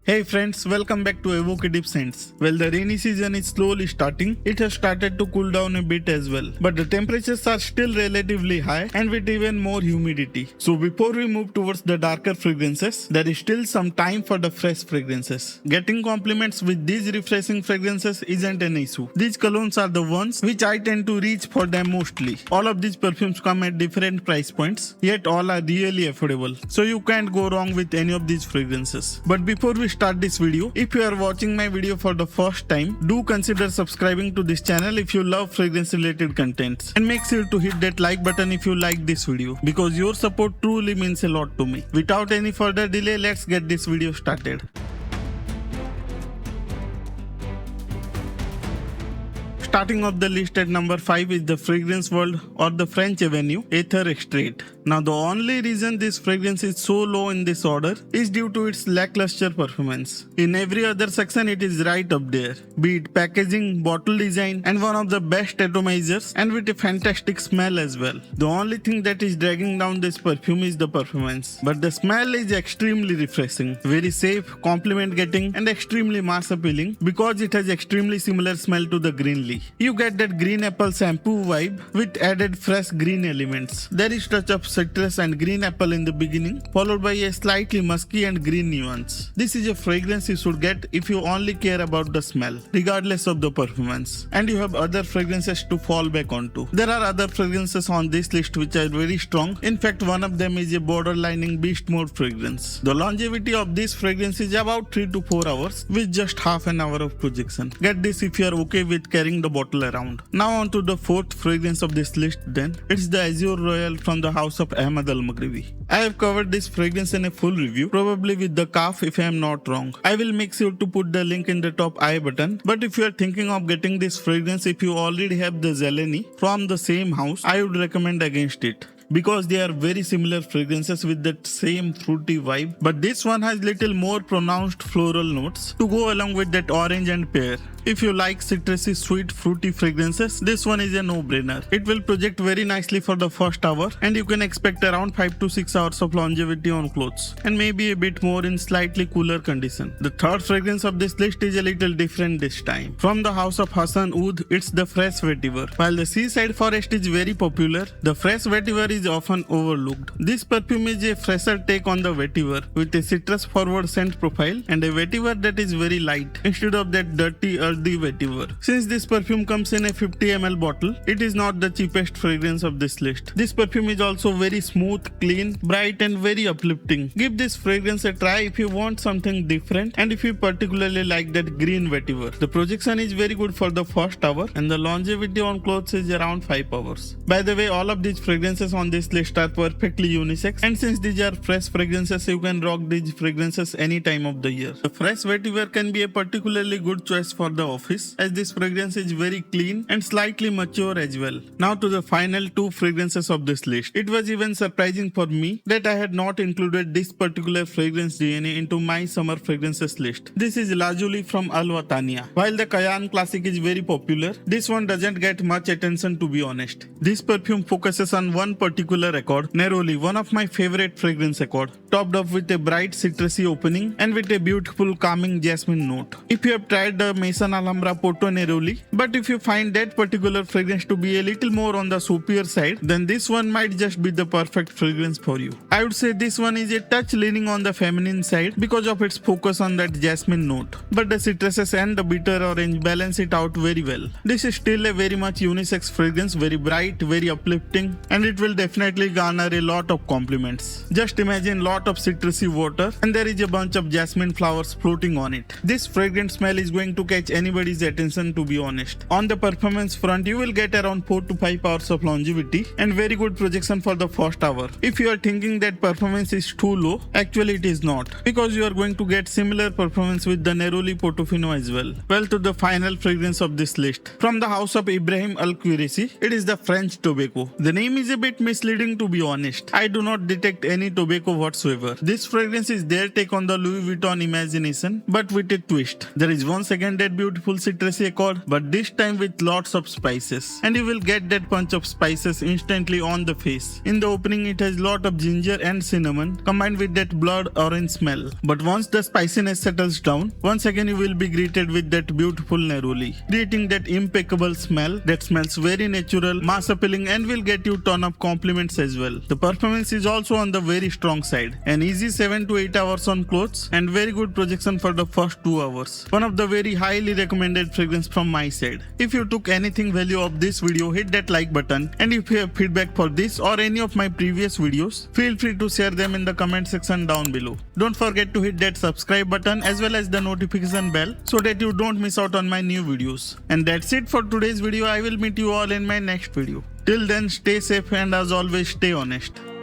Hey friends, welcome back to Evocative Scents. Well, the rainy season is slowly starting. It has started to cool down a bit as well. But the temperatures are still relatively high and with even more humidity. So before we move towards the darker fragrances, there is still some time for the fresh fragrances. Getting compliments with these refreshing fragrances isn't an issue. These colognes are the ones which I tend to reach for them mostly. All of these perfumes come at different price points, yet all are really affordable. So you can't go wrong with any of these fragrances. But before we start this video, if you are watching my video for the first time, do consider subscribing to this channel if you love fragrance related contents, and make sure to hit that like button if you like this video, because your support truly means a lot to me. Without any further delay, let's get this video started. Starting off the list at number 5 is the Fragrance World or the French Avenue Attar Extrait. Now the only reason this fragrance is so low in this order is due to its lackluster performance. In every other section it is right up there, be it packaging, bottle design, and one of the best atomizers, and with a fantastic smell as well. The only thing that is dragging down this perfume is the performance, but the smell is extremely refreshing, very safe, compliment getting, and extremely mass appealing because it has extremely similar smell to the green leaf. You get that green apple shampoo vibe with added fresh green elements. There is touch of citrus and green apple in the beginning, followed by a slightly musky and green nuance. This is a fragrance you should get if you only care about the smell, regardless of the performance, and you have other fragrances to fall back onto. There are other fragrances on this list which are very strong. In fact, one of them is a borderlining beast mode fragrance. The longevity of this fragrance is about 3 to 4 hours with just half an hour of projection. Get this if you are okay with carrying the bottle around. Now on to the fourth fragrance of this list then. It's the Azure Royal from the house of Ahmad Al-Maghribi. I have covered this fragrance in a full review, probably with the calf if I am not wrong. I will make sure to put the link in the top I button, but if you are thinking of getting this fragrance if you already have the Zeleny from the same house, I would recommend against it, because they are very similar fragrances with that same fruity vibe, but this one has little more pronounced floral notes to go along with that orange and pear. If you like citrusy, sweet, fruity fragrances, this one is a no-brainer. It will project very nicely for the first hour, and you can expect around 5 to 6 hours of longevity on clothes, and maybe a bit more in slightly cooler condition. The third fragrance of this list is a little different this time. From the house of Hassan Oud, it's the Fresh Vetiver. While the seaside forest is very popular, the Fresh Vetiver is often overlooked. This perfume is a fresher take on the vetiver with a citrus forward scent profile and a vetiver that is very light instead of that dirty earthy vetiver. Since this perfume comes in a 50 ml bottle, it is not the cheapest fragrance of this list. This perfume is also very smooth, clean, bright, and very uplifting. Give this fragrance a try if you want something different and if you particularly like that green vetiver. The projection is very good for the first hour and the longevity on clothes is around 5 hours. By the way, all of these fragrances on this list are perfectly unisex, and since these are fresh fragrances, you can rock these fragrances any time of the year. The Fresh Vetiver can be a particularly good choice for the office, as this fragrance is very clean and slightly mature as well. Now to the final 2 fragrances of this list. It was even surprising for me that I had not included this particular fragrance DNA into my summer fragrances list. This is Lazuli from Al Watania. While the Cayenne classic is very popular, this one doesn't get much attention, to be honest. This perfume focuses on one particular accord, neroli, one of my favorite fragrance accord, topped off with a bright citrusy opening and with a beautiful calming jasmine note. If you have tried the Maison Alhambra Porto Neroli, but if you find that particular fragrance to be a little more on the soapier side, then this one might just be the perfect fragrance for you. I would say this one is a touch leaning on the feminine side because of its focus on that jasmine note, but the citruses and the bitter orange balance it out very well. This is still a very much unisex fragrance, very bright, very uplifting, and it will definitely garner a lot of compliments. Just imagine lot of citrusy water and there is a bunch of jasmine flowers floating on it. This fragrant smell is going to catch anybody's attention, to be honest. On the performance front, you will get around 4 to 5 hours of longevity and very good projection for the first hour. If you are thinking that performance is too low, actually it is not, because you are going to get similar performance with the Neroli Portofino as well. Well, to the final fragrance of this list. From the house of Ibrahim Al-Qureshi, it is the French Tobacco. The name is a bit misleading to be honest. I do not detect any tobacco whatsoever. This fragrance is their take on the Louis Vuitton imagination, but with a twist. There is once again that beautiful citrusy accord, but this time with lots of spices. And you will get that punch of spices instantly on the face. In the opening, it has lot of ginger and cinnamon combined with that blood orange smell. But once the spiciness settles down, once again you will be greeted with that beautiful neroli, creating that impeccable smell that smells very natural, mass appealing, and will get you ton of compliments as well. The performance is also on the very strong side. An easy 7 to 8 hours on clothes and very good projection for the first 2 hours. One of the very highly recommended fragrance from my side. If you took anything value of this video, hit that like button, and if you have feedback for this or any of my previous videos, feel free to share them in the comment section down below. Don't forget to hit that subscribe button as well as the notification bell so that you don't miss out on my new videos. And that's it for today's video. I will meet you all in my next video. Till then, stay safe and as always, stay honest.